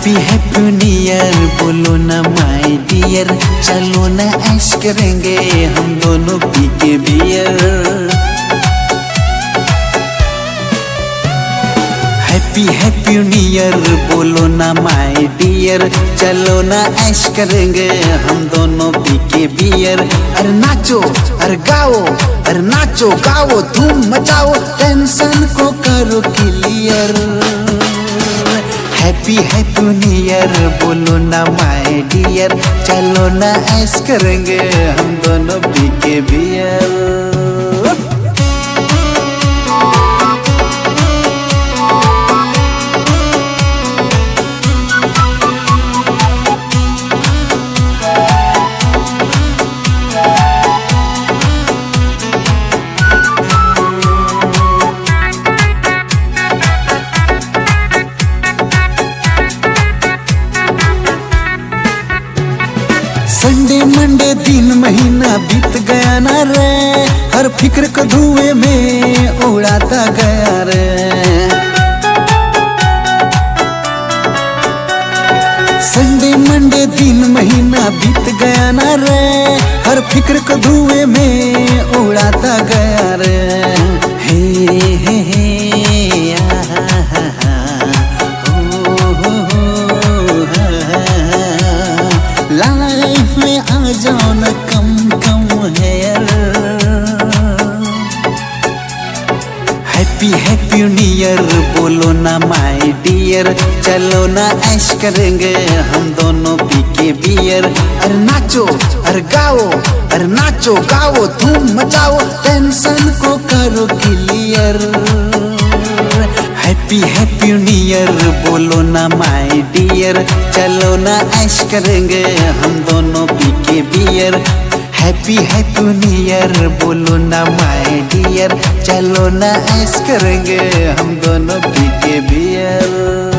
Happy happy new year बोलो ना my dear, चलो ना ऐश करेंगे हम दोनों पी के beer. Happy happy new year बोलो ना माय डियर, चलो ना ऐश करेंगे हम दोनों पी के बियर। अरे नाचो अरे गाओ, अरे नाचो गाओ धूम मचाओ, टेंशन को करो clear. Happy happy new year बोलो ना माय डियर, चलो ना ऐश करेंगे हम दोनों पी के बियर। संडे मंडे दिन महीना बीत गया ना रे, हर फिक्र को धुएं में उड़ाता गया रे। संडे मंडे दिन महीना बीत गया ना रे, हर फिक्र को धुएं में उड़ाता गया रे। हे लाइफ में आ जाओ न कम कम है। हैप्पी हैप्पी न्यू ईयर बोलो ना माय डियर, चलो ना ऐश करेंगे हम दोनों पी के बियर। अरे नाचो अरे गाओ, अरे नाचो गाओ धूम मचाओ, टेंशन को करो clear. Happy happy new year बोलो ना माय डियर, चलो ना ऐश करेंगे हम दोनों पी के beer. Happy happy new year बोलो ना माय डियर, चलो ना ऐश करेंगे हम दोनों पी के बियर।